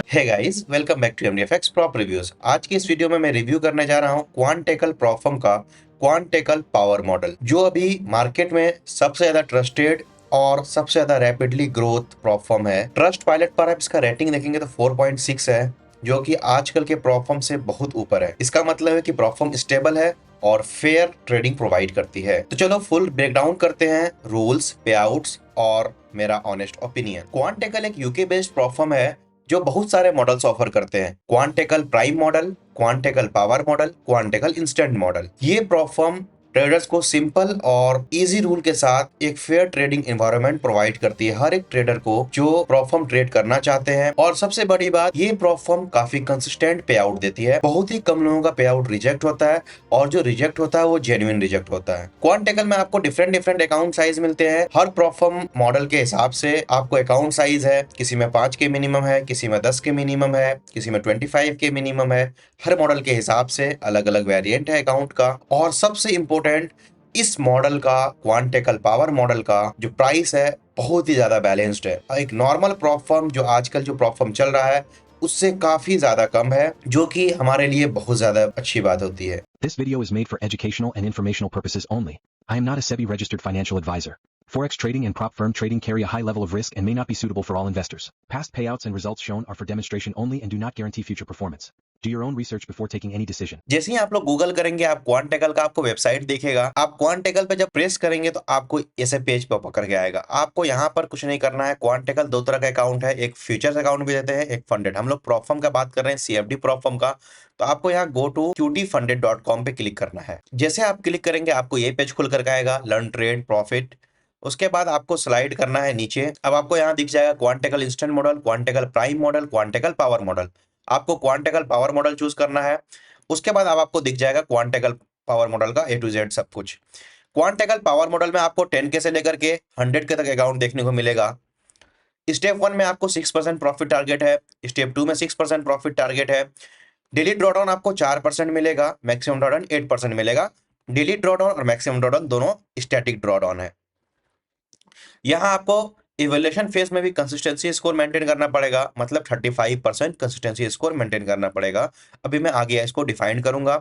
Hey guys, welcome back to MDFX prop reviews. आज की इस वीडियो में मैं रिव्यू करने जा रहा हूं क्वांटेकल प्रॉफर्म का क्वांटेकल पावर मॉडल, जो अभी मार्केट में सबसे ज्यादा ट्रस्टेड और सबसे ज्यादा रैपिडली ग्रोथ प्रॉफर्म है। ट्रस्ट पायलट पर आप इसका रेटिंग देखेंगे तो 4.6 है, जो कि आजकल के प्रॉफर्म से बहुत ऊपर है। इसका मतलब है कि प्रॉफर्म स्टेबल है और फेयर ट्रेडिंग प्रोवाइड करती है। तो चलो फुल ब्रेकडाउन करते हैं, रूल्स, पे आउट्स और मेरा ऑनेस्ट ओपिनियन। क्वांटेकल एक यूके बेस्ड प्रॉफर्म है जो बहुत सारे मॉडल्स ऑफर करते हैं। QuantTekel prime model, QuantTekel power model, QuantTekel instant model. ये प्रोफर्म ट्रेडर्स को सिंपल और इजी रूल के साथ एक फेयर ट्रेडिंग एनवायरनमेंट प्रोवाइड करती है हर एक ट्रेडर को जो प्रोफर्म ट्रेड करना चाहते हैं। और सबसे बड़ी बात, ये प्रोफर्म काफी कंसिस्टेंट पे आउट देती है। बहुत ही कम लोगों का पे आउट रिजेक्ट होता है और जो रिजेक्ट होता है वो जेन्युइन रिजेक्ट होता है। क्वांटेकल में आपको डिफरेंट डिफरेंट अकाउंट साइज मिलते हैं। हर प्रोफर्म मॉडल के हिसाब से आपको अकाउंट साइज है, किसी में 5 के मिनिमम है, किसी में 10 के मिनिमम है, किसी में 25 के मिनिमम है। हर मॉडल के हिसाब से अलग अलग वेरिएंट है अकाउंट का। और सबसे इंपॉर्टेंट, इस मॉडल का, क्वांटेकल पावर मॉडल का जो प्राइस है बहुत ही ज्यादा बैलेंस्ड है। एक नॉर्मल प्रॉप फर्म जो आजकल जो प्रॉप फर्म चल रहा है उससे काफी ज्यादा कम है, जो कि हमारे लिए बहुत ज्यादा अच्छी बात होती है। This video is made for educational and informational purposes only. I am not a SEBI registered financial advisor. Forex trading and prop firm trading carry a high level of risk and may not be suitable for all investors. Past payouts and results shown are for demonstration only and do not guarantee future performance. Do your own research before taking any decision. जैसे ही आप लोग Google करेंगे, आप क्वांटेकल का आपको website दिखेगा। आप क्वांटेकल पे जब प्रेस करेंगे तो आपको ऐसे पेज पर पकड़ के आएगा। आपको यहाँ पर कुछ नहीं करना है। क्वांटेकल दो तरह का अकाउंट है, एक फ्यूचर्स अकाउंट भी देते हैं, एक फंडेड। हम लोग प्रॉफर्म का बात कर रहे हैं, सीएफडी प्रॉफर्म का। तो आपको यहाँ गो टू qtfunded.com पे क्लिक करना है। जैसे आप क्लिक करेंगे आपको ये पेज खुल करके आएगा, लर्न ट्रेड प्रॉफिट। उसके बाद आपको स्लाइड करना है नीचे। अब आपको यहाँ दिख जाएगा QuantTekel instant model, QuantTekel prime model, QuantTekel power model. आपको क्वांटेकल पावर मॉडल चूज करना है। उसके बाद अब आपको दिख जाएगा क्वांटेकल पावर मॉडल का ए टू जेड सब कुछ। क्वांटेकल पावर मॉडल में आपको 10 के से लेकर के 100 के तक अकाउंट देखने को मिलेगा। स्टेप 1 में आपको 6% प्रॉफिट टारगेट है, स्टेप 2 में 6% प्रॉफिट टारगेट है। डेली ड्रॉडाउन आपको 4% मिलेगा, मैक्सिमम ड्रॉडाउन 8% मिलेगा। डेली ड्रॉडाउन और मैक्सिमम ड्रॉडाउन दोनों स्टैटिक ड्रॉडाउन है। यहाँ आपको इवैल्यूएशन फेज में भी कंसिस्टेंसी स्कोर मेंटेन करना पड़ेगा, मतलब 35% कंसिस्टेंसी स्कोर मेंटेन करना पड़ेगा। अभी मैं आगे इसको डिफाइन करूंगा।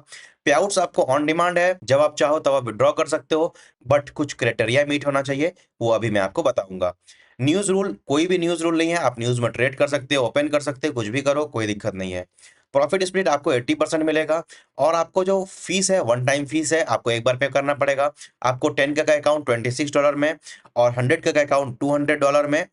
पे आउट्स आपको ऑन डिमांड है, जब आप चाहो तब आप विड्रॉ कर सकते हो, बट कुछ क्राइटेरिया मीट होना चाहिए, वो अभी मैं आपको बताऊंगा। न्यूज रूल, कोई भी न्यूज रूल नहीं है। आप न्यूज में ट्रेड कर सकते हो, ओपन कर सकते हो, कुछ भी करो, कोई दिक्कत नहीं है। प्रॉफिट स्प्लिट आपको 80% मिलेगा। और आपको जो फीस है, वन टाइम फीस है, आपको एक बार पे करना पड़ेगा। आपको 10 का अकाउंट $26 में, और 100 का अकाउंट $200 में,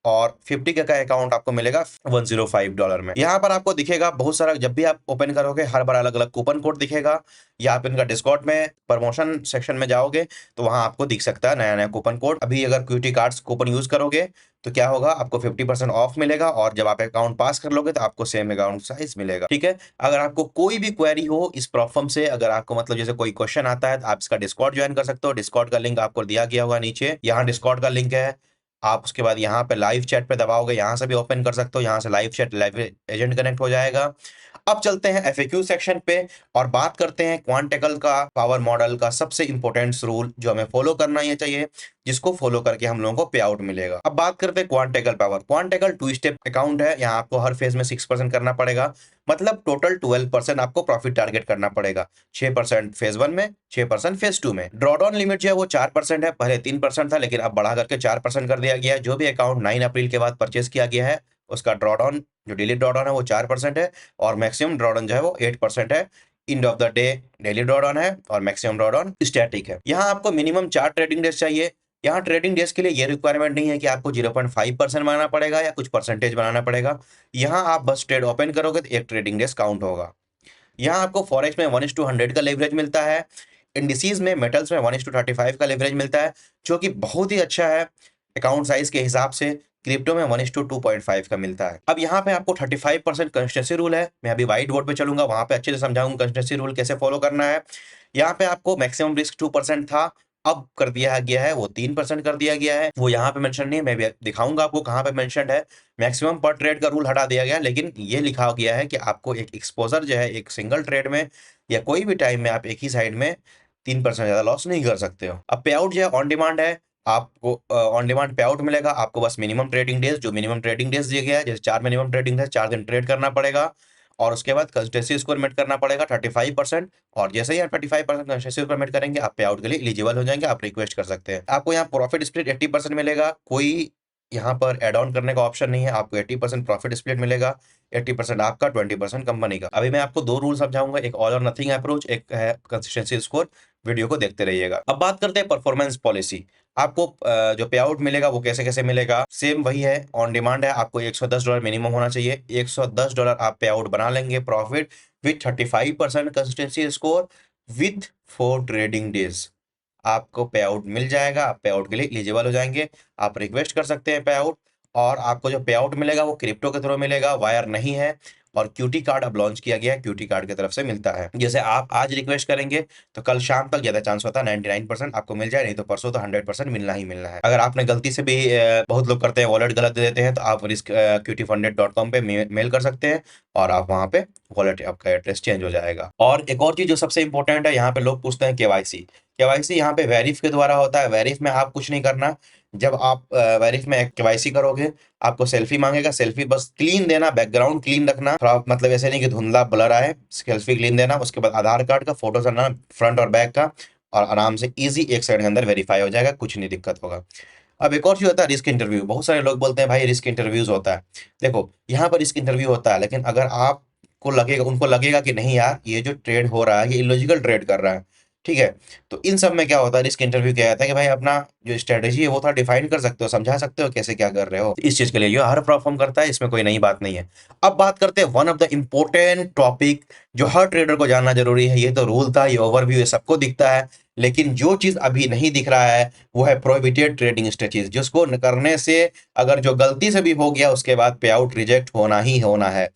और 50 का अकाउंट आपको मिलेगा $105 में। यहाँ पर आपको दिखेगा बहुत सारा, जब भी आप ओपन करोगे हर बार अलग अलग कूपन कोड दिखेगा, या आप इनका डिस्कॉर्ड में प्रमोशन सेक्शन में जाओगे तो वहां आपको दिख सकता है नया नया कूपन कोड। अभी अगर क्यूटी कार्ड्स कूपन यूज करोगे तो क्या होगा, आपको 50% ऑफ मिलेगा, और जब आप अकाउंट पास कर लोगे तो आपको सेम अकाउंट साइज मिलेगा। ठीक है। अगर आपको कोई भी क्वेरी हो इस प्रोफर्म से, अगर आपको मतलब जैसे कोई क्वेश्चन आता है तो आप इसका डिस्कॉर्ड ज्वाइन कर सकते हो। डिस्कॉर्ड का लिंक आपको दिया गया होगा नीचे, यहाँ डिस्कॉर्ड का लिंक है। आप उसके बाद यहाँ पे लाइव चैट पे दबाओगे, यहाँ से भी ओपन कर सकते हो, यहाँ से live chat, live agent connect हो जाएगा। अब चलते हैं एफएक्यू सेक्शन पे और बात करते हैं क्वांटेकल का पावर मॉडल का सबसे इंपॉर्टेंट रूल जो हमें फॉलो करना ही चाहिए, जिसको फॉलो करके हम लोगों को पे आउट मिलेगा। अब बात करते हैं क्वांटेकल पावर। क्वांटेकल 2 स्टेप अकाउंट है, यहाँ आपको हर फेज में 6% करना पड़ेगा, मतलब टोटल 12% आपको प्रॉफिट टारगेट करना पड़ेगा। 6% फेज 1 में, 6% फेज 2 में। ड्रॉडाउन लिमिट जो है वो 4% है, पहले 3% था, लेकिन अब बढ़ा करके 4% कर दिया गया है। जो भी अकाउंट 9 अप्रैल के बाद परचेस किया गया है उसका ड्रॉडाउन, जो डेली ड्रॉडाउन है वो 4% है, और मैक्सिमम ड्रॉडाउन जो है वो 8% है। End of the day daily drawdown है और मैक्सिमम ड्रॉडाउन स्टैटिक है। यहाँ आपको मिनिमम 4 ट्रेडिंग डेज चाहिए। यहाँ ट्रेडिंग डेज के लिए ये रिक्वायरमेंट नहीं है कि आपको 0.5% बनाना पड़ेगा या कुछ परसेंटेज बनाना पड़ेगा। यहाँ आप बस ट्रेड ओपन करोगे तो एक ट्रेडिंग डेज काउंट होगा। यहाँ आपको फॉरेक्स में 1:100 का लेवरेज मिलता है। इंडिसीज में, मेटल्स में 1:35 का लेवरेज मिलता है, जो कि बहुत ही अच्छा है अकाउंट साइज के हिसाब से। क्रिप्टो में 1:2.5 का मिलता है। अब यहाँ पे आपको 35% कंसिस्टेंसी रूल है। मैं अभी व्हाइट बोर्ड पे चलूंगा, वहां पे अच्छे से समझाऊंगा कंसिस्टेंसी रूल कैसे फॉलो करना है। यहाँ पे आपको मैक्सिमम रिस्क 2% था, अब कर दिया गया है वो 3% कर दिया गया है। वो यहाँ पे मेंशन नहीं है, मैं भी दिखाऊंगा आपको कहाँ पे मेंशन है। मैक्सिमम पर ट्रेड का रूल हटा दिया गया, लेकिन ये लिखा गया है कि आपको एक एक्सपोजर जो है, एक सिंगल ट्रेड में या कोई भी टाइम में आप एक ही साइड में 3% ज्यादा लॉस नहीं कर सकते हो। अब पे आउट जो है ऑन डिमांड है, आपको ऑन डिमांड पे आउट मिलेगा। आपको बस मिनिमम ट्रेडिंग डेज, जो मिनिमम ट्रेडिंग डेज दिया गया है, जैसे 4 मिनिमम ट्रेडिंग डेज, 4 दिन ट्रेड करना पड़ेगा और उसके बाद कंसिस्टेंसी स्कोर मेट करना पड़ेगा 35%। और जैसे ही आप 35% कंसिस्टेंसी स्कोर मेट करेंगे, आप पे आउट के लिए एलिजिबल हो जाएंगे, आप रिक्वेस्ट कर सकते हैं। आपको यहाँ प्रॉफिट स्प्लिट 80% मिलेगा, कोई यहाँ पर एड ऑन करने का ऑप्शन नहीं है, आपको 80% प्रॉफिट स्प्लिट मिलेगा, 80% आपका, 20% कंपनी का। अभी मैं आपको दो रूल समझाऊंगा, एक ऑल और नथिंग अप्रोच, एक है कंसिस्टेंसी स्कोर। वीडियो को देखते रहिएगा। अब बात करते हैं परफॉर्मेंस पॉलिसी। आपको जो पे आउट मिलेगा वो कैसे कैसे मिलेगा, सेम वही है, ऑन डिमांड है। आपको $110 मिनिमम होना चाहिए, $110 आप पे आउट बना लेंगे profit with 35% consistency score with 4 trading days. आपको पे आउट मिल जाएगा, आप पे आउट के लिए एलिजिबल हो जाएंगे, आप रिक्वेस्ट कर सकते हैं पे आउट। और आपको जो पे आउट मिलेगा वो क्रिप्टो के थ्रू मिलेगा, वायर नहीं है। और क्यूटी कार्ड अब लॉन्च किया गया है, क्यूटी कार्ड की तरफ से मिलता है। जैसे आप आज रिक्वेस्ट करेंगे तो कल शाम तक ज्यादा चांस होता है 99% आपको मिल जाए, नहीं तो परसों तो 100% मिलना ही मिलना है। अगर आपने गलती से भी बहुत लोग करते हैं वॉलेट गलत दे देते हैं, तो आप रिस्क qtfunded.com पे मेल कर सकते हैं और आप वहां पे वॉलेट आपका एड्रेस चेंज हो जाएगा। और एक और चीज जो सबसे इंपॉर्टेंट है, यहाँ पे लोग पूछते हैं केवाईसी। केवाईसी यहाँ पे वेरिफ के द्वारा होता है। वेरिफ में आप कुछ नहीं करना। जब आप वेरिफ में केवाईसी करोगे, आपको सेल्फी मांगेगा, सेल्फी बस क्लीन देना, बैकग्राउंड क्लीन रखना, थोड़ा मतलब ऐसे नहीं कि धुंधला ब्लर आए, सेल्फी क्लीन देना। उसके बाद आधार कार्ड का फोटो करना, फ्रंट और बैक का, और आराम से इजी 1 सेकंड के अंदर वेरीफाई हो जाएगा, कुछ नहीं दिक्कत होगा। अब एक और चीज होता है रिस्क इंटरव्यू। बहुत सारे लोग बोलते हैं भाई रिस्क इंटरव्यूज होता है। देखो यहाँ पर रिस्क इंटरव्यू होता है, लेकिन अगर आपको लगेगा, उनको लगेगा कि नहीं यार ये जो ट्रेड हो रहा है ये इलॉजिकल ट्रेड कर रहा है, ठीक है, तो इन सब में क्या होता है, रिस्क इंटरव्यू क्या होता है कि भाई अपना जो स्ट्रेटेजी है वो थोड़ा डिफाइन कर सकते हो, समझा सकते हो कैसे क्या कर रहे हो। इस चीज के लिए जो हर परफॉर्म करता है, इसमें कोई नई बात नहीं है। अब बात करते हैं one of the important topic जो हर ट्रेडर को जानना जरूरी है। ये तो रूल था, ये ओवरव्यू, ये सबको दिखता है, लेकिन जो चीज अभी नहीं दिख रहा है वो है प्रोहिबिटेड ट्रेडिंग स्ट्रेटेजीज, जिसको करने से अगर जो गलती से भी हो गया उसके बाद पे आउट रिजेक्ट होना ही होना है।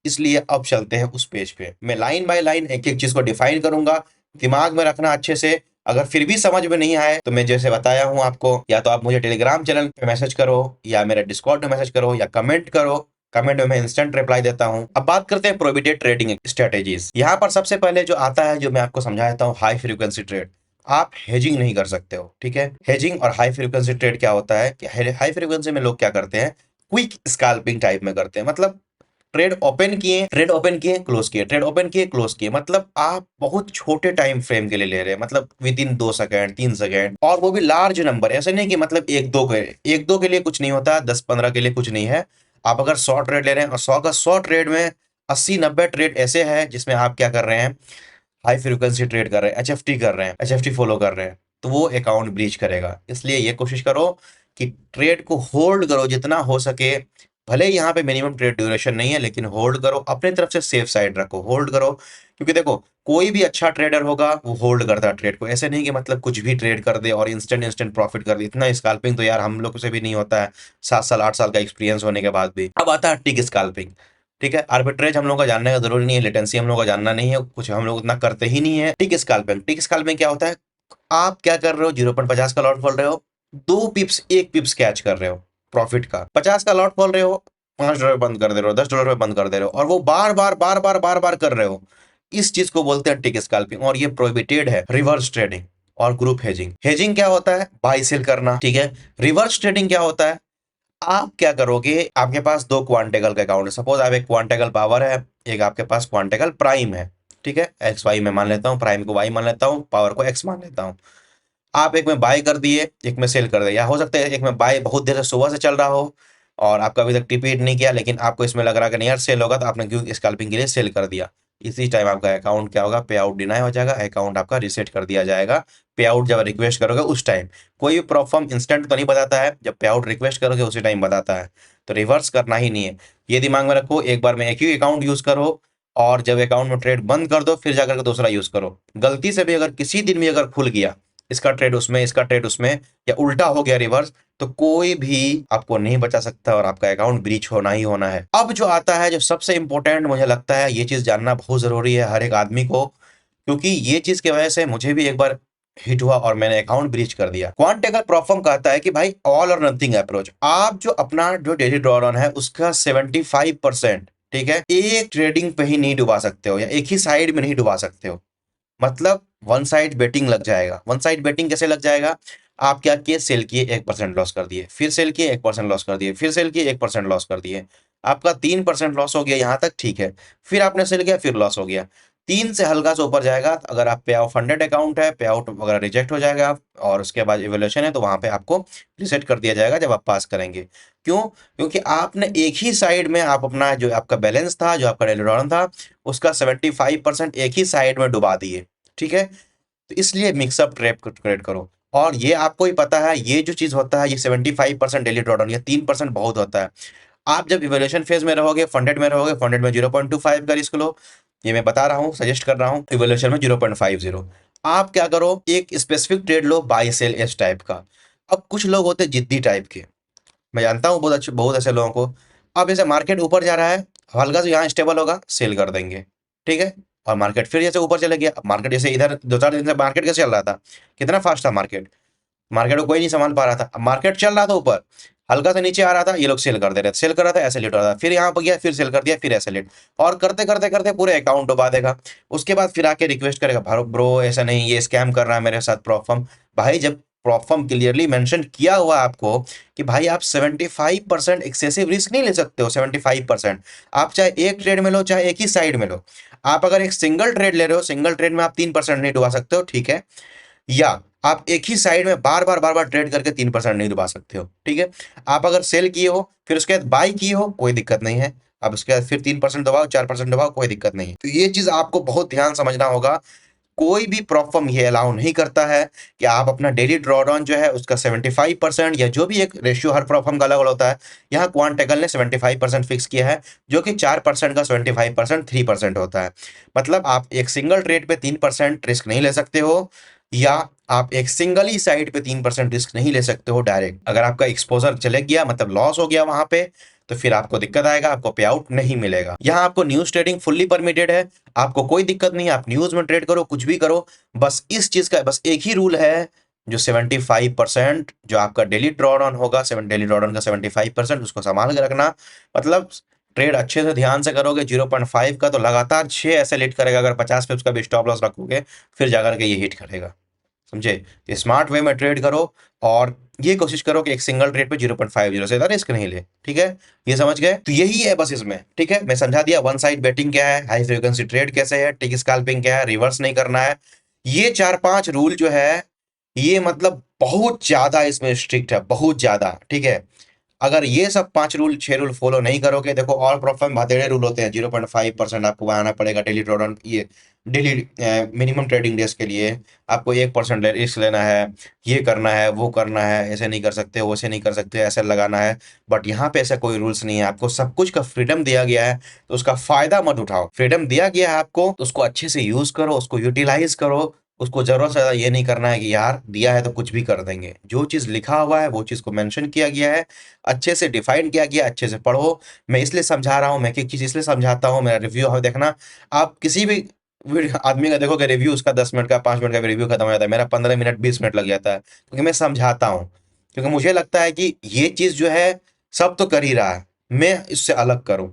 इसलिए अब चलते हैं उस पेज पे, मैं लाइन बाय लाइन एक एक चीज को डिफाइन करूंगा, दिमाग में रखना अच्छे से। अगर फिर भी समझ में नहीं आए तो मैं जैसे बताया हूं आपको, या तो आप मुझे टेलीग्राम चैनल पे मैसेज करो, या मेरे डिस्कॉर्ड में मैसेज करो, या कमेंट करो। कमेंट में मैं इंस्टेंट रिप्लाई देता हूं। अब बात करते हैं प्रोहिबिटेड ट्रेडिंग स्ट्रेटेजीज। यहाँ पर सबसे पहले जो आता है, जो मैं आपको समझा देता हूँ, हाई फ्रीक्वेंसी ट्रेड। आप हेजिंग नहीं कर सकते हो, ठीक है। हेजिंग और हाई फ्रीक्वेंसी ट्रेड क्या होता है कि हाई फ्रीक्वेंसी में लोग क्या करते हैं, क्विक स्कैल्पिंग टाइप में करते हैं। मतलब ट्रेड ओपन किए क्लोज किए, ट्रेड ओपन किए क्लोज किए, मतलब आप बहुत छोटे टाइम फ्रेम के लिए ले रहे हैं, मतलब विद इन 2 सेकंड 3 सेकंड, और वो भी लार्ज नंबर। ऐसे नहीं कि मतलब एक दो के लिए कुछ नहीं होता, 10-15 के लिए कुछ नहीं है। आप अगर 100 ट्रेड ले रहे हैं और 100 ट्रेड में 80-90 ट्रेड ऐसे हैं जिसमें आप क्या कर रहे हैं, हाई फ्रीक्वेंसी ट्रेड कर रहे हैं, एचएफटी कर रहे हैं, एचएफटी फॉलो कर रहे हैं, तो वो अकाउंट ब्रीच करेगा। इसलिए ये कोशिश करो कि ट्रेड को होल्ड करो जितना हो सके। भले ही यहाँ पे मिनिमम ट्रेड ड्यूरेशन नहीं है, लेकिन होल्ड करो, अपने तरफ से सेफ साइड रखो, होल्ड करो। क्योंकि देखो कोई भी अच्छा ट्रेडर होगा वो होल्ड करता है ट्रेड को, ऐसे नहीं कि मतलब कुछ भी ट्रेड कर दे और इंस्टेंट इंस्टेंट प्रॉफिट कर दे। इतना स्कैल्पिंग तो यार हम लोग से भी नहीं होता है, 7 साल 8 साल का एक्सपीरियंस होने के बाद भी। अब आता है टिक स्कैल्पिंग, ठीक है। आर्बिट्रेज हम लोग का जानने का जरूरी नहीं है, लेटेंसी हम लोग का जानना नहीं है, कुछ हम लोग उतना करते ही नहीं है। टिक स्कैल्पिंग क्या होता है, आप क्या कर रहे हो, 0.50 का लॉट खोल रहे हो, 2 पिप्स 1 पिप्स कैच कर रहे हो प्रॉफिट का, 50 का लॉट खोल रहे हो, $5 बंद कर दे रहे हो, $10 पे बंद कर दे रहे हो, और वो बार बार कर रहे हो। इस चीज को बोलते हैं टिक स्कैल्पिंग, और ये प्रोहिबिटेड है। रिवर्स ट्रेडिंग और ग्रुप हेजिंग। हेजिंग क्या होता है, बाई सेल करना, ठीक है। रिवर्स ट्रेडिंग क्या होता है, आप क्या करोगे, आपके पास 2 क्वांटेगल का अकाउंट है, सपोज आप एक क्वांटेगल पावर है, एक आपके पास क्वांटेगल प्राइम है, ठीक है। एक्स वाई में मान लेता हूँ, प्राइम को वाई मान लेता हूँ, पावर को एक्स मान लेता हूँ। आप एक में बाय कर दिए, एक में सेल कर दिया, या हो सकता है एक में बाय बहुत देर से सुबह से चल रहा हो और आपका अभी तक टिपीट नहीं किया, लेकिन आपको इसमें लग रहा है कि नहीं यार सेल होगा, तो आपने क्यों स्कैल्पिंग के लिए सेल कर दिया। इसी टाइम आपका अकाउंट क्या होगा, पे आउट डिनाई हो जाएगा, अकाउंट आपका रिसेट कर दिया जाएगा। पे आउट जब रिक्वेस्ट करोगे उस टाइम, कोई भी प्रोफॉर्म इंस्टेंट तो नहीं बताता है, जब पे आउट रिक्वेस्ट करोगे उसी टाइम बताता है। तो रिवर्स करना ही नहीं है, ये दिमाग में रखो। एक बार में एक ही अकाउंट यूज करो, और जब अकाउंट में ट्रेड बंद कर दो फिर जाकर के दूसरा यूज करो। गलती से भी अगर किसी दिन भी अगर खुल गया, इसका ट्रेड उसमें, इसका ट्रेड उसमें, या उल्टा हो गया रिवर्स, तो कोई भी आपको नहीं बचा सकता और आपका अकाउंट ब्रीच होना ही होना है। अब जो आता है, जो सबसे इंपॉर्टेंट मुझे लगता है, ये चीज जानना बहुत जरूरी है हर एक आदमी को, क्योंकि ये चीज की वजह से मुझे भी एक बार हिट हुआ और मैंने अकाउंट ब्रीच कर दिया। क्वांटेगल प्रोफॉर्म कहता है कि भाई ऑल और नथिंग अप्रोच, आप जो अपना जो डेली ड्रॉ है उसका 75%, ठीक है, एक ट्रेडिंग पे ही नहीं डुबा सकते हो, या एक ही साइड में नहीं डुबा सकते हो। मतलब वन साइड बेटिंग लग जाएगा। वन साइड बेटिंग कैसे लग जाएगा, आप क्या किए, सेल किए 1% लॉस कर दिए, फिर सेल किए 1% लॉस कर दिए, फिर सेल किए 1% लॉस कर दिए, आपका 3% लॉस हो गया, यहाँ तक ठीक है। फिर आपने सेल किया, फिर लॉस हो गया। 3 से हल्का सा ऊपर जाएगा, अगर आप पे आउट फंडेड अकाउंट है, पे आउट वगैरह रिजेक्ट हो जाएगा और उसके बाद इवोल्यूशन है, तो वहां पे आपको रिसेट कर दिया जाएगा जब आप पास करेंगे। क्यों? क्योंकि आपने एक ही साइड में आप अपना जो आपका बैलेंस था, जो आपका डेली ड्रॉन था, उसका 75% एक ही साइड में डुबा दिए। ठीक है, तो इसलिए मिक्सअप ट्रैप क्रिएट करो। और ये आपको ही पता है, ये जो चीज होता है, ये 75% डेली ड्रॉडाउन, ये 3% बहुत होता है। आप जब इवोल्यूशन फेज में रहोगे, फंडेड में रहोगे, फंडेड में 0.25 का रिस्क लो, ये मैं बता रहा हूँ, सजेस्ट कर रहा हूँ। इवोल्यूशन में 0.50। आप क्या करो, एक स्पेसिफिक ट्रेड लो, बाई सेल एस टाइप का। अब कुछ लोग होते हैं जिद्दी टाइप के, मैं जानता हूँ बहुत अच्छे, बहुत ऐसे लोगों को। अब जैसे मार्केट ऊपर जा रहा है, हल्का से यहाँ स्टेबल होगा, सेल कर देंगे। ठीक है, और मार्केट फिर जैसे ऊपर चले गया, मार्केट जैसे इधर 2-4 दिन से मार्केट कैसे चल रहा था, कितना फास्ट था मार्केट, मार्केट को कोई नहीं संभाल पा रहा था। अब मार्केट चल रहा था ऊपर, हल्का सा नीचे आ रहा था, ये लोग सेल कर दे रहे थे, सेल कर रहा था, ऐसे लेट हो रहा था, फिर यहाँ पर गया, फिर सेल कर दिया, फिर ऐसे लेट, और करते करते करते पूरे अकाउंट डुबा देगा। उसके बाद फिर आके रिक्वेस्ट करेगा, भारो ब्रो ऐसा नहीं, ये स्कैम कर रहा है मेरे साथ, प्रॉफर्म। भाई जब प्रॉफर्म क्लियरली मेंशन किया हुआ है आपको कि भाई आप 75% एक्सेसिव रिस्क नहीं ले सकते हो, 75%। आप चाहे एक ट्रेड में लो, चाहे एक ही साइड में लो। आप अगर एक सिंगल ट्रेड ले रहे हो, सिंगल ट्रेड में आप 3% नहीं डुबा सकते हो, ठीक है, या आप एक ही साइड में बार बार ट्रेड करके 3% नहीं डुबा सकते हो। ठीक है, आप अगर सेल किए हो, फिर उसके बाद बाई किए हो, कोई दिक्कत नहीं है। अब उसके बाद फिर 3% दबाओ, 4% दबाओ, कोई दिक्कत नहीं है। तो ये चीज आपको बहुत ध्यान समझना होगा। कोई भी प्रोफर्म ये अलाउ नहीं करता है कि आप अपना डेली ड्रॉडाउन जो है उसका 75% या जो भी एक रेशियो हर प्रोफर्म का अलग अलग होता है, यहाँ क्वांटेकल ने 75% फिक्स किया है, जो कि 4% का 75% 3% होता है। मतलब आप एक सिंगल ट्रेड पे 3% रिस्क नहीं ले सकते हो, या आप एक सिंगल ही साइड पे 3% रिस्क नहीं ले सकते हो डायरेक्ट। अगर आपका एक्सपोजर चले गया, मतलब लॉस हो गया वहां पे, तो फिर आपको दिक्कत आएगा, आपको पे आउट नहीं मिलेगा। यहाँ आपको न्यूज ट्रेडिंग फुल्ली परमिटेड है, आपको कोई दिक्कत नहीं है, आप न्यूज में ट्रेड करो, कुछ भी करो। बस इस चीज का बस एक ही रूल है, जो 75% जो आपका डेली ड्रॉडाउन होगा, डेली ड्रॉडाउन का 75% उसको संभाल के रखना। मतलब ट्रेड अच्छे से ध्यान से करोगे, 0.5 का तो लगातार 6 ऐसे लेट करेगा, अगर 50 पे उसका भी स्टॉप लॉस रखोगे, फिर जाकर के ये हिट करेगा। समझे? तो स्मार्ट वे में ट्रेड करो, और ये कोशिश करो कि एक सिंगल ट्रेड पे 0.50 से ज्यादा रिस्क नहीं ले। ठीक है, ये समझ गए? तो यही है बस इसमें। ठीक है, मैं समझा दिया, वन साइड बेटिंग क्या है, हाई फ्रीक्वेंसी ट्रेड कैसे है, टिक स्कैल्पिंग क्या है, रिवर्स नहीं करना है। ये 4-5 रूल जो है, ये मतलब बहुत ज्यादा इसमें स्ट्रिक्ट है, बहुत ज्यादा। ठीक है, अगर ये सब 5 रूल 6 रूल फॉलो नहीं करोगे, देखो और प्रॉफिट में बतेड़े रूल होते हैं। 0.5% आपको बनाना पड़ेगा डेली ड्रॉडाउन, ये डेली मिनिमम ट्रेडिंग डेज के लिए। आपको 1% रिस्क लेना है, ये करना है, वो करना है, ऐसे नहीं कर सकते, वैसे नहीं कर सकते, ऐसे लगाना है। बट यहाँ पे ऐसा कोई रूल्स नहीं है, आपको सब कुछ का फ्रीडम दिया गया है, तो उसका फायदा मत उठाओ। फ्रीडम दिया गया है आपको, तो उसको अच्छे से यूज करो, उसको यूटिलाइज करो। उसको जरूरत से ज्यादा ये नहीं करना है कि यार दिया है तो कुछ भी कर देंगे। जो चीज लिखा हुआ है वो चीज को मेंशन किया गया है, अच्छे से डिफाइन किया गया, अच्छे से पढ़ो। मैं इसलिए समझा रहा हूँ, मैं एक चीज इसलिए समझाता हूँ, मेरा रिव्यू हो देखना। आप किसी भी आदमी का देखोगे रिव्यू, उसका 10 मिनट का 5 मिनट का रिव्यू खत्म हो जाता है, मेरा 15 मिनट 20 मिनट लग जाता है, क्योंकि मैं समझाता हूँ। क्योंकि मुझे लगता है कि ये चीज जो है सब तो कर ही रहा है, मैं इससे अलग करूँ।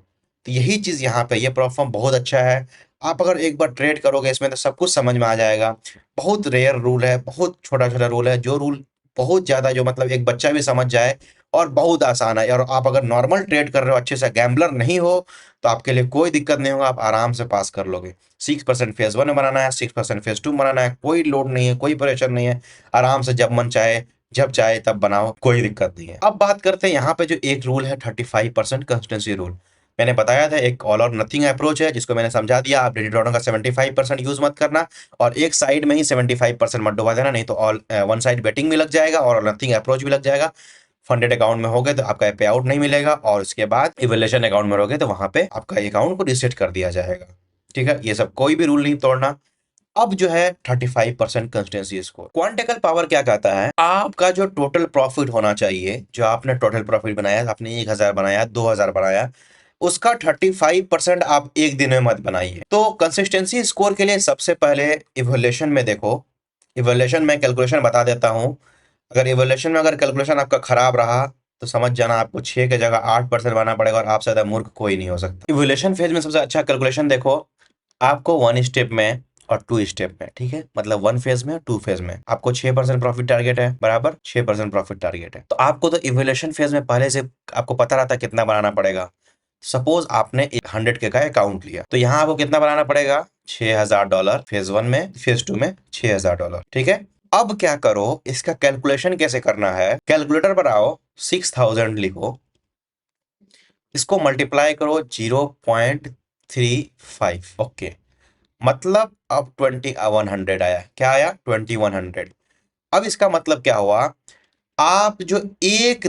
तो यही चीज यहाँ पे, ये प्लेटफॉर्म बहुत अच्छा है। आप अगर एक बार ट्रेड करोगे इसमें, तो सब कुछ समझ में आ जाएगा। बहुत रेयर रूल है, बहुत छोटा छोटा रूल है, जो रूल बहुत ज्यादा, जो मतलब एक बच्चा भी समझ जाए, और बहुत आसान है। और आप अगर नॉर्मल ट्रेड कर रहे हो, अच्छे से गैम्बलर नहीं हो, तो आपके लिए कोई दिक्कत नहीं होगा, आप आराम से पास कर लोगे। 6% फेज 1 में बनाना है, 6% फेज 2 में बनाना है, कोई लोड नहीं है, कोई प्रेशर नहीं है। आराम से जब मन चाहे, जब चाहे तब बनाओ, कोई दिक्कत नहीं है। अब बात करते हैं यहाँ पे जो एक रूल है, 35% कंसिस्टेंसी रूल। मैंने बताया था एक ऑल और नथिंग अप्रोच है, जिसको मैंने समझा दिया। आप डेली ड्रॉडाउन का 75% यूज मत करना, और एक साइड में ही 75% मत डुबा देना, नहीं तो ऑल वन साइड बेटिंग भी लग जाएगा और नथिंग अप्रोच भी लग जाएगा। फंडेड अकाउंट में हो गए तो आपका पे आउट नहीं मिलेगा, और उसके बाद इवैल्यूएशन अकाउंट में रहोगे तो वहां पे आपका अकाउंट को रिसेट कर दिया जाएगा। ठीक है, ये सब कोई भी रूल नहीं तोड़ना। अब जो है 35% कंसिस्टेंसी स्कोर, क्वांटिकल पावर क्या कहता है, आपका जो टोटल प्रॉफिट होना चाहिए, जो आपने टोटल प्रॉफिट बनाया, आपने 1,000 बनाया, 2,000 बनाया, उसका 35% आप एक दिन में मत बनाइए। तो कंसिस्टेंसी स्कोर के लिए सबसे पहले इवैल्यूएशन में देखो। इवैल्यूएशन में कैलकुलेशन बता देता हूं। अगर इवैल्यूएशन में अगर कैलकुलेशन आपका खराब रहा, तो समझ जाना आपको 6 की जगह 8% बनाना पड़ेगा, और आपसे ज्यादा मूर्ख कोई नहीं हो सकता। इवैल्यूएशन फेज में सबसे अच्छा कैलकुलेशन देखो, आपको वन स्टेप में और 2 स्टेप में, ठीक है, मतलब 1 फेज में 2 फेज में। आपको 6% प्रॉफिट टारगेट है, बराबर 6% प्रॉफिट टारगेट है। तो आपको तो इवोल्यूशन फेज में पहले से आपको पता रहता कितना बनाना पड़ेगा। सपोज आपने 100K का अकाउंट लिया, तो यहाँ आपको कितना बनाना पड़ेगा, $6000 फेज 1 में, फेज 2 में $6000, ठीक है। अब क्या करो, इसका कैलकुलेशन कैसे करना है, कैलकुलेटर पर आओ, 6000 लिखो, इसको मल्टीप्लाई करो 0.35, ओके, मतलब अब 2100 आया। क्या आया, 2100। अब इसका मतलब क्या हुआ, आप जो एक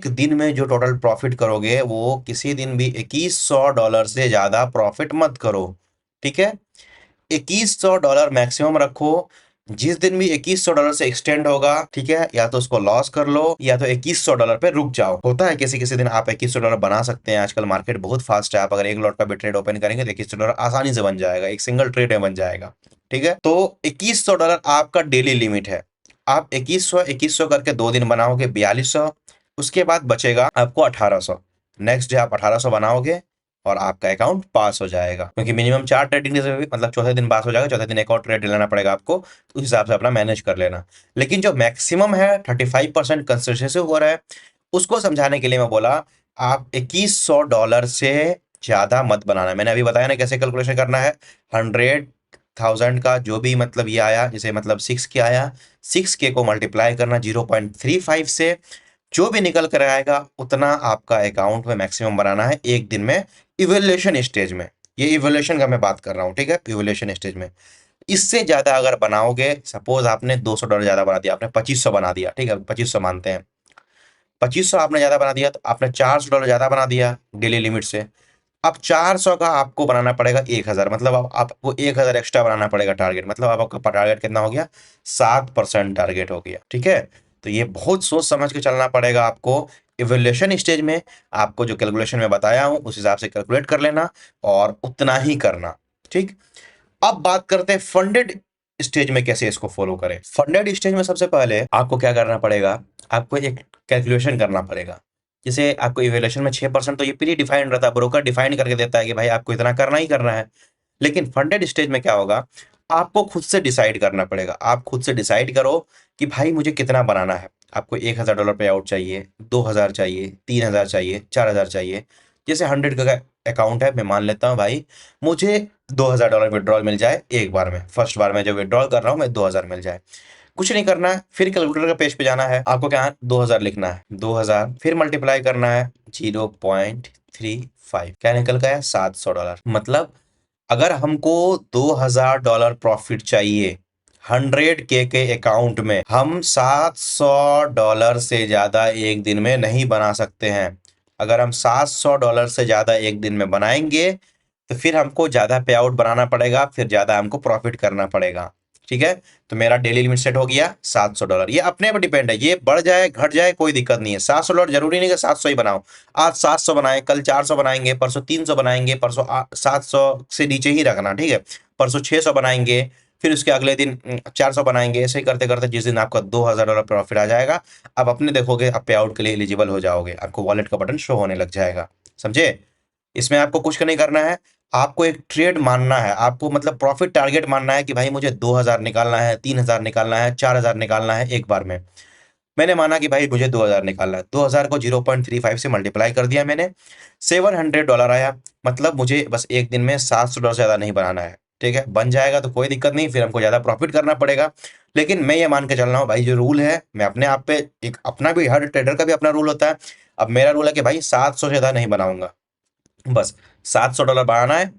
दिन में जो टोटल प्रॉफिट करोगे वो किसी दिन भी $2100 से ज्यादा प्रॉफिट मत करो, ठीक है। $2100 मैक्सिमम रखो। जिस दिन भी $2100 से एक्सटेंड होगा, ठीक है, या तो उसको लॉस कर लो या तो $2100 पे रुक जाओ। होता है किसी किसी दिन आप $2100 बना सकते हैं, आजकल मार्केट बहुत फास्ट है। आप अगर एक लॉट का भी ट्रेड ओपन करेंगे तो $2100 आसानी से बन जाएगा, एक सिंगल ट्रेड में बन जाएगा, ठीक है। तो $2100 आपका डेली लिमिट है। आप 2100 करके 2 दिन बनाओगे, 4200। उसके बाद बचेगा आपको 1800। नेक्स्ट डे आप 1800 बनाओगे और आपका अकाउंट पास हो जाएगा, क्योंकि मिनिमम 4 ट्रेडिंग डेज में भी, मतलब चौथे दिन पास हो जाएगा, चौथे दिन एक और ट्रेड लेना पड़ेगा आपको, तो उस हिसाब से अपना मैनेज कर लेना। लेकिन जो मैक्सिमम है 35% कंसिस्टेंसी हो रहा है, उसको समझाने के लिए मैं बोला आप $2100 से ज्यादा मत बनाना। मैंने अभी बताया ना कैसे कैलकुलेशन करना है। 100,000 का जो भी मतलब ये आया, जैसे मतलब 6K आया, 6K को मल्टीप्लाई करना 0.35 से, जो भी निकल कर आएगा उतना आपका अकाउंट में मैक्सिमम बनाना है एक दिन में, इवोल्यूशन स्टेज में। ये इवोल्यूशन का मैं बात कर रहा हूँ, ठीक है, इवोल्यूशन स्टेज में। इससे ज्यादा अगर बनाओगे, सपोज आपने $200 ज्यादा बना दिया, आपने 2500 बना दिया, ठीक है, 2500 मानते हैं, 2500 आपने ज्यादा बना दिया, तो आपने $400 ज्यादा बना दिया डेली लिमिट से। अब 400 का आपको बनाना पड़ेगा 1000, मतलब अब आपको 1000 एक्स्ट्रा बनाना पड़ेगा टारगेट, मतलब अब आपका टारगेट कितना हो गया, 7% टारगेट हो गया, ठीक है। तो ये बहुत सोच समझ के चलना पड़ेगा आपको। इवोल्यूशन स्टेज में आपको जो कैलकुलेशन में बताया हूं उस हिसाब से कैलकुलेट कर लेना और उतना ही करना, ठीक। अब बात करते हैं फंडेड स्टेज में कैसे इसको फॉलो करें। फंडेड स्टेज में सबसे पहले आपको क्या करना पड़ेगा, आपको एक कैलकुलेशन करना पड़ेगा। जैसे आपको इवैल्यूएशन में 6% तो ये प्री डिफाइंड रहता है, ब्रोकर डिफाइन करके देता है कि भाई आपको इतना करना ही करना है। लेकिन फंडेड स्टेज में क्या होगा, आपको खुद से डिसाइड करना पड़ेगा। आप खुद से डिसाइड करो कि भाई मुझे कितना बनाना है। आपको $1000 पे आउट चाहिए, 2000 चाहिए, 3000 चाहिए, 4000 चाहिए। जैसे 100 का अकाउंट है, मैं मान लेता हूँ भाई मुझे $2000 विड्रॉल मिल जाए एक बार में, फर्स्ट बार में जब विड्रॉल कर रहा हूँ मैं 2000 मिल जाए। कुछ नहीं करना है, फिर कैलकुलेटर का पेज पे जाना है, आपको क्या 2000 लिखना है, 2000 फिर मल्टीप्लाई करना है 0.35, क्या निकल गया, $700। मतलब अगर हमको $2000 प्रॉफिट चाहिए 100K के अकाउंट में, हम $700 से ज्यादा एक दिन में नहीं बना सकते हैं। अगर हम $700 से ज्यादा एक दिन में बनाएंगे तो फिर हमको ज्यादा पे आउट बनाना पड़ेगा, फिर ज्यादा हमको प्रॉफिट करना पड़ेगा, ठीक है। तो मेरा डेली लिमिट सेट हो गया $700। ये अपने पर डिपेंड है, ये बढ़ जाए घट जाए कोई दिक्कत नहीं है। $700 जरूरी नहीं कि 700 ही बनाओ। आज 700 बनाए, कल 400 बनाएंगे, परसों 300 बनाएंगे, परसों 700 से नीचे ही रखना, ठीक है। परसों 600 बनाएंगे, फिर उसके अगले दिन 400 बनाएंगे। ऐसे ही करते करते जिस दिन आपका $2000 प्रॉफिट आ जाएगा, आप अपने देखोगे, आप पे आउट के लिए एलिजिबल हो जाओगे, आपको वॉलेट का बटन शो होने लग जाएगा, समझे। इसमें आपको कुछ नहीं करना है, आपको एक ट्रेड मानना है, आपको मतलब प्रॉफिट टारगेट मानना है कि भाई मुझे 2000 निकालना है, 3000 निकालना है, 4000 निकालना है एक बार में। मैंने माना कि भाई मुझे 2000 निकालना है, 2000 को 0.35 से मल्टीप्लाई कर दिया मैंने, $700 आया। मतलब मुझे बस एक दिन में $700 से ज्यादा नहीं बनाना है, ठीक है। बन जाएगा तो कोई दिक्कत नहीं, फिर हमको ज्यादा प्रॉफिट करना पड़ेगा। लेकिन मैं ये मान के चल रहा हूँ भाई, जो रूल है मैं अपने आप पे, एक अपना भी, हर ट्रेडर का भी अपना रूल होता है। अब मेरा रूल है कि भाई 700 से ज्यादा नहीं बनाऊंगा, बस $700 बनाना है,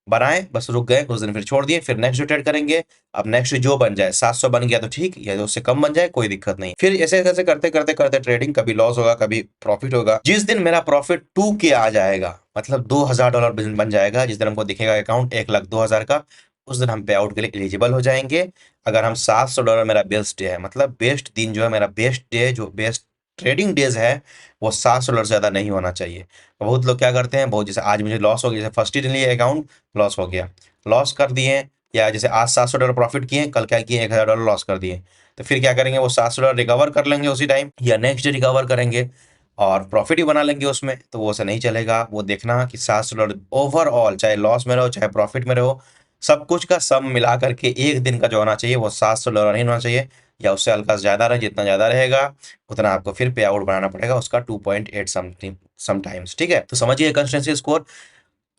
बनाए, बस रुक गए कुछ दिन, फिर छोड़ दिए, फिर नेक्स्ट ट्रेड करेंगे। अब नेक्स्ट जो बन जाए, 700 बन गया तो ठीक, या तो उससे कम बन जाए कोई दिक्कत नहीं। फिर ऐसे ऐसे करते करते करते ट्रेडिंग, कभी लॉस होगा कभी प्रॉफिट होगा। जिस दिन मेरा प्रॉफिट 2K आ जाएगा, मतलब $2000 बिजनेस बन जाएगा, जिस दिन हमको दिखेगा अकाउंट 1,02,000 का, उस दिन हम पे आउट के लिए एलिजिबल हो जाएंगे। अगर हम $700 मेरा बेस्ट डे है, मतलब बेस्ट दिन जो है मेरा, बेस्ट डे जो बेस्ट ट्रेडिंग डेज है, वो $700 से ज्यादा नहीं होना चाहिए। बहुत लोग क्या करते हैं, बहुत जैसे आज मुझे लॉस हो गया, जैसे फर्स्ट ही दिन लिए अकाउंट, लॉस हो गया, लॉस कर दिए। या जैसे आज $700 प्रॉफिट किए, कल क्या किए, $1000 लॉस कर दिए। तो फिर क्या करेंगे, वो $700 रिकवर कर लेंगे उसी टाइम, या नेक्स्ट डे रिकवर करेंगे और प्रॉफिट ही बना लेंगे उसमें। तो वो ऐसा नहीं चलेगा। वो देखना कि $700 ओवरऑल, चाहे लॉस में रहो चाहे प्रॉफिट में रहो, सब कुछ का सम मिला करके एक दिन का जो होना चाहिए वो $700 नहीं होना चाहिए, या उससे हल्का सा ज़्यादा रहे। जितना ज़्यादा रहेगा उतना आपको फिर पे आउट बनाना पड़ेगा उसका 2.8 समथिंग समटाइम्स। ठीक है, तो समझिए कंसिस्टेंसी स्कोर।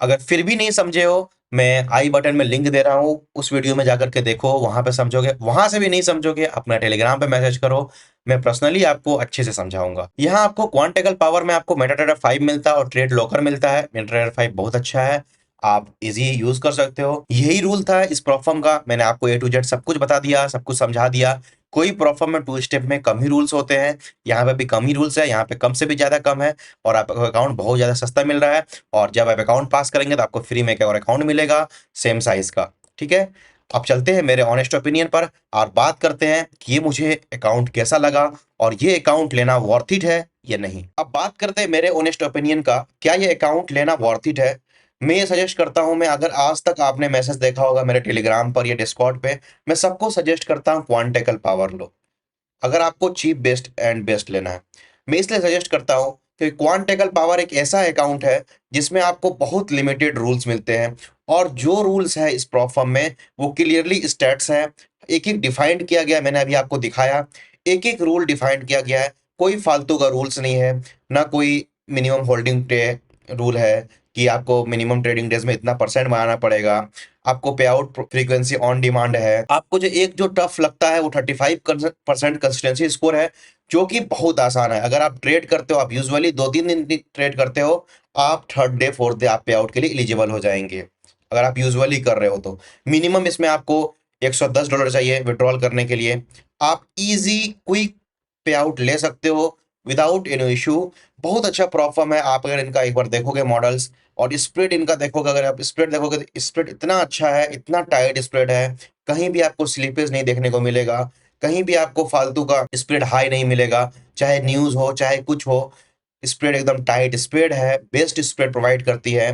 अगर फिर भी नहीं समझे हो, मैं आई बटन में लिंक दे रहा हूँ, उस वीडियो में जाकर के देखो, वहां पे समझोगे। वहां से भी नहीं समझोगे, अपना टेलीग्राम पे मैसेज करो, मैं पर्सनली आपको अच्छे से समझाऊंगा। यहाँ आपको क्वांटेकल पावर में आपको मेटाट्रेडर 5 मिलता है और ट्रेड लॉकर मिलता है। मेटाट्रेडर 5 बहुत अच्छा है, आप इजी यूज कर सकते हो। यही रूल था इस प्रोफॉर्म का, मैंने आपको ए टू जेड सब कुछ बता दिया, सब कुछ समझा दिया। कोई प्रोफॉर्म में 2 स्टेप में कम ही रूल्स होते हैं, यहाँ पे भी कम ही रूल्स है, यहाँ पे कम से भी ज्यादा कम है, और आपका अकाउंट बहुत ज्यादा सस्ता मिल रहा है। और जब आप अकाउंट पास करेंगे तो आपको फ्री में एक और अकाउंट मिलेगा सेम साइज का। ठीक है, अब चलते हैं मेरे ऑनेस्ट ओपिनियन पर और बात करते हैं कि ये मुझे अकाउंट कैसा लगा और ये अकाउंट लेना वर्थ इट है या नहीं। अब बात करते हैं मेरे ऑनेस्ट ओपिनियन का, क्या ये अकाउंट लेना वर्थ इट है। मैं ये सजेस्ट करता हूं, मैं अगर आज तक आपने मैसेज देखा होगा मेरे टेलीग्राम पर या डिस्कॉर्ड पे, मैं सबको सजेस्ट करता हूं क्वांटेकल पावर लो। अगर आपको चीप बेस्ट एंड बेस्ट लेना है, मैं इसलिए सजेस्ट करता हूं कि क्वांटेकल पावर एक ऐसा अकाउंट है जिसमें आपको बहुत लिमिटेड रूल्स मिलते हैं, और जो रूल्स है इस प्रोफॉर्म में वो क्लियरली स्टेट्स है, एक एक डिफाइंड किया गया है। मैंने अभी आपको दिखाया, एक एक रूल डिफाइंड किया गया है, कोई फालतू का रूल्स नहीं है, ना कोई मिनिमम होल्डिंग डे रूल है कि आपको मिनिमम ट्रेडिंग डेज में इतना परसेंट बनाना पड़ेगा, आपको पे आउट फ्रीक्वेंसी ऑन डिमांड है। आपको जो टफ लगता है वो 35% कंसिस्टेंसी स्कोर है, जो कि बहुत आसान है। अगर आप ट्रेड करते हो, आप यूजुअली 2-3 दिन ट्रेड करते हो, आप थर्ड डे फोर्थ डे आप पे आउट के लिए एलिजिबल हो जाएंगे, अगर आप यूजुअली कर रहे हो तो। मिनिमम इसमें आपको $110 चाहिए विड्रॉल करने के लिए। आप इजी क्विक पे आउट ले सकते हो विदाउट एनी इशू। बहुत अच्छा प्रोफॉर्म है, आप अगर इनका एक बार देखोगे मॉडल्स और स्प्रेड इनका देखोगे, अगर आप स्प्रेड देखोगे तो स्प्रेड इतना अच्छा है, इतना टाइट स्प्रेड है, कहीं भी आपको स्लीपेज नहीं देखने को मिलेगा, कहीं भी आपको फालतू का स्प्रेड हाई नहीं मिलेगा, चाहे न्यूज हो चाहे कुछ हो। स्प्रेड एकदम टाइट स्प्रेड है, बेस्ट स्प्रेड प्रोवाइड करती है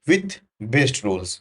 विथ बेस्ट रूल्स।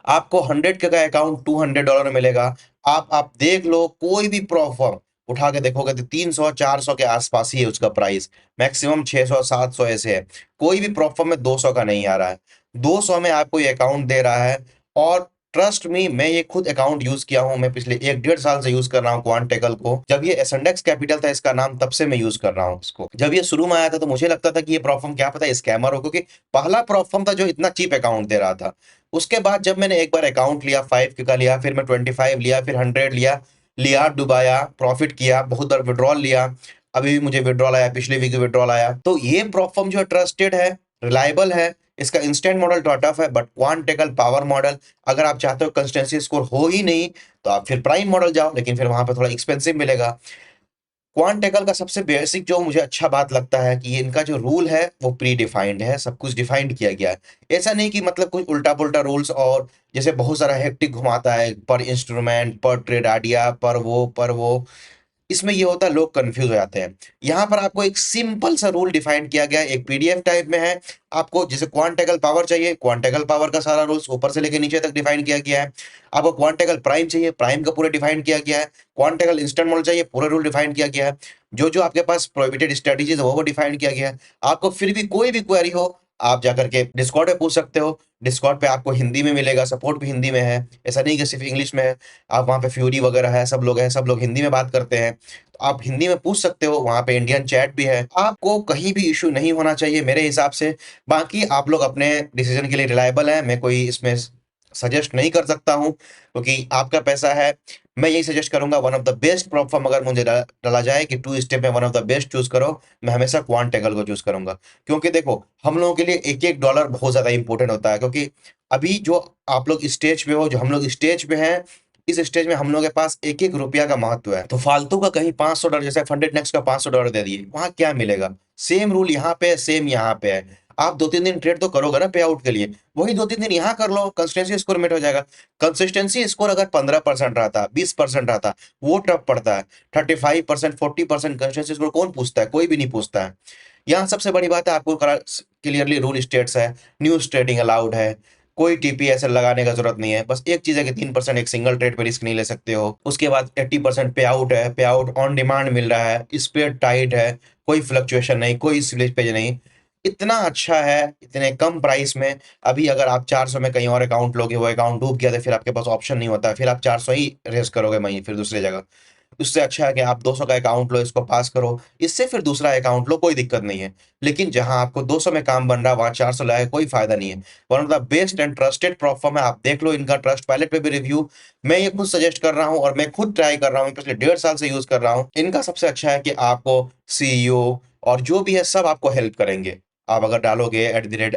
आपको 100 के का अकाउंट $200 में मिलेगा। आप देख लो, कोई भी प्रोफॉर्म उठा के देखोगे तो 300-400 के आसपास ही है उसका प्राइस, मैक्सिमम 600-700 ऐसे है। कोई भी प्रोफॉर्म में 200 का नहीं आ रहा है। 200 में आपको ये अकाउंट दे रहा है। और ट्रस्ट मी, मैं ये खुद अकाउंट यूज किया हूं, मैं पिछले 1-1.5 साल से यूज कर रहा हूं क्वांटेकल को। जब ये एसेंडेक्स कैपिटल था इसका नाम, तब से मैं यूज कर रहा हूं इसको। जब ये शुरू में आया था तो मुझे लगता था कि ये प्रोफॉर्म क्या पता स्कैमर हो, क्योंकि पहला प्रोफॉर्म था जो इतना चीप अकाउंट दे रहा था। उसके बाद जब मैंने एक बार अकाउंट लिया 5 का लिया, फिर मैं 25 लिया, फिर 100 लिया, लिया डुबाया, प्रॉफिट किया, बहुत बार विड्रॉल लिया, अभी भी मुझे विड्रॉल आया, पिछले वीक विड्रॉल आया। तो ये प्रोफॉर्म जो ट्रस्टेड है, रिलायबल है। इसका इंस्टेंट मॉडल थोड़ा टफ है, बट क्वांटेकल पावर मॉडल, अगर आप चाहते हो कंसिस्टेंसी स्कोर हो ही नहीं तो आप फिर प्राइम मॉडल जाओ, लेकिन फिर वहां पे थोड़ा एक्सपेंसिव मिलेगा। क्वांटेकल का सबसे बेसिक जो मुझे अच्छा बात लगता है कि इनका जो रूल है वो प्री डिफाइंड है, सब कुछ डिफाइंड किया गया है। ऐसा नहीं कि मतलब कुछ उल्टा पुल्टा रूल्स, और जैसे बहुत सारा हेक्टिक घुमाता है पर इंस्ट्रूमेंट, पर ट्रेड आइडिया, पर वो इसमें ये होता है लोग कंफ्यूज हो जाते हैं। यहाँ पर आपको एक सिंपल सा रूल डिफाइन किया गया है, एक पीडीएफ टाइप में है। आपको जैसे क्वांटेकल पावर चाहिए, क्वांटेकल पावर का सारा रूल्स ऊपर से लेकर नीचे तक डिफाइन किया गया है। आपको क्वांटेकल प्राइम चाहिए, प्राइम का पूरा डिफाइन किया गया है। क्वांटेकल इंस्टेंट मॉडल चाहिए, पूरा रूल डिफाइन किया गया है। जो जो आपके पास प्रोहिबिटेड स्ट्रेटेजीज है वो डिफाइन किया गया है। आपको फिर भी कोई भी क्वेरी हो, आप जाकर के डिस्कॉर्ड पे पूछ सकते हो। डिस्कॉर्ड पे आपको हिंदी में मिलेगा, सपोर्ट भी हिंदी में है, ऐसा नहीं कि सिर्फ इंग्लिश में है। आप वहाँ पे फ्यूरी वगैरह है, सब लोग हैं, सब लोग हिंदी में बात करते हैं, तो आप हिंदी में पूछ सकते हो। वहाँ पे इंडियन चैट भी है, आपको कहीं भी इशू नहीं होना चाहिए मेरे हिसाब से। बाकी आप लोग अपने डिसीजन के लिए रिलायबल हैं, मैं कोई इसमें सजेस्ट नहीं कर सकता हूँ क्योंकि आपका पैसा है। मैं यही सजेस्ट करूंगा, one of the best platform अगर मुझे डाला जाए कि 2 स्टेप में one of the best choose करो, मैं हमेशा क्वांटेकल को चूज करूंगा। क्योंकि देखो, हम लोगों के लिए एक एक डॉलर बहुत ज्यादा इंपॉर्टेंट होता है, क्योंकि अभी जो आप लोग स्टेज पे हो, जो हम लोग स्टेज पे हैं, इस स्टेज में हम लोग के पास एक एक रुपया का महत्व है। तो फालतू का कहीं $500, जैसे फंडेड नेक्स्ट का $500 दे दिए, वहां क्या मिलेगा। सेम रूल यहाँ पे है, सेम यहाँ पे है। आप 2-3 दिन ट्रेड तो करोगे ना पे आउट के लिए, वही 2-3 दिन यहाँ कर लो, कंसिस्टेंसी स्कोर मेट हो जाएगा। कंसिस्टेंसी स्कोर अगर 15% रहता, 20% रहता, वो टफ पड़ता है। 35%, 40% कंसिस्टेंसी स्कोर कौन पूछता है, कोई भी नहीं पूछता है। यहाँ सबसे बड़ी बात है, आपको क्लियरली रूल स्टेट्स है, न्यूज ट्रेडिंग अलाउड है, कोई टीपीएस लगाने का जरूरत नहीं है। बस एक चीज है कि 3% एक सिंगल ट्रेड पे रिस्क नहीं ले सकते हो। उसके बाद 80% पे आउट है, पे आउट ऑन डिमांड मिल रहा है, स्प्रेड टाइट है, कोई फ्लक्चुएशन नहीं, कोई स्लिपेज नहीं। इतना अच्छा है, इतने कम प्राइस में। अभी अगर आप 400 में कहीं और अकाउंट लोगे, वो अकाउंट डूब गया तो फिर आपके पास ऑप्शन नहीं होता है, फिर आप 400 ही रेज़ करोगे वहीं फिर दूसरी जगह। उससे अच्छा है कि आप 200 का अकाउंट लो, इसको पास करो, इससे फिर दूसरा अकाउंट लो, कोई दिक्कत नहीं है। लेकिन जहाँ आपको 200 में काम बन रहा है, वहाँ 400 लगाए कोई फ़ायदा नहीं है। One of the best and trusted platform है, आप देख लो इनका ट्रस्टपाइलट पे भी रिव्यू। मैं ये खुद सजेस्ट कर रहा हूँ और मैं खुद ट्राई कर रहा हूँ, पिछले 1.5 साल से यूज़ कर रहा हूँ। इनका सबसे अच्छा है कि आपको सीईओ और जो भी है सब आपको हेल्प करेंगे। आप अगर डालोगे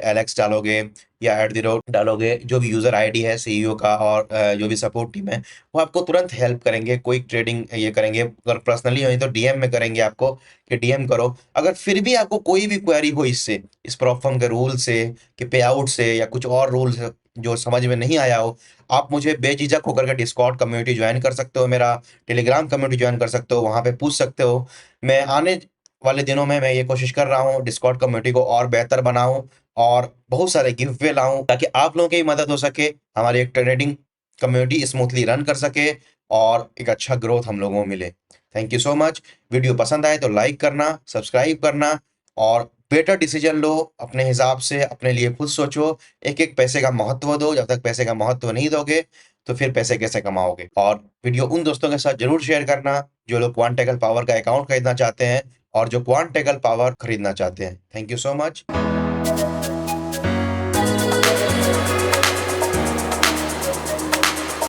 @alex डालोगे या डालोगे, जो भी यूज़र आईडी है सीईओ का और जो भी सपोर्ट टीम है, वो आपको तुरंत हेल्प करेंगे। कोई ट्रेडिंग ये करेंगे, अगर पर्सनली नहीं तो डीएम में करेंगे आपको कि डीएम करो। अगर फिर भी आपको कोई भी क्वेरी हो इससे, इस प्लेटफ़ॉर्म के रूल से, कि पे आउट से या कुछ और रूल्स जो समझ में नहीं आया हो, आप मुझे बेझिझक होकर के डिस्कॉर्ड कम्युनिटी जॉइन कर सकते हो, मेरा टेलीग्राम कम्युनिटी जॉइन कर सकते हो, वहाँ पे पूछ सकते हो। मैं आने वाले दिनों में मैं ये कोशिश कर रहा हूँ डिस्कॉर्ड कम्युनिटी को और बेहतर बनाऊँ और बहुत सारे गिव अवे लाऊँ, ताकि आप लोगों की मदद हो सके, हमारी एक ट्रेडिंग कम्युनिटी स्मूथली रन कर सके और एक अच्छा ग्रोथ हम लोगों को मिले। Thank you so much. Video पसंद आए तो लाइक करना, सब्सक्राइब करना और बेटर डिसीजन लो अपने हिसाब से, अपने लिए खुद सोचो। एक-एक पैसे का महत्व दो, जब तक पैसे का महत्व नहीं दोगे, तो फिर पैसे कैसे कमाओगे? और वीडियो उन दोस्तों के साथ ज़रूर शेयर करना, जो लोग क्वांटेकल पावर का अकाउंट खरीदना चाहते हैं और जो क्वांटेकल पावर खरीदना चाहते हैं। Thank you so much.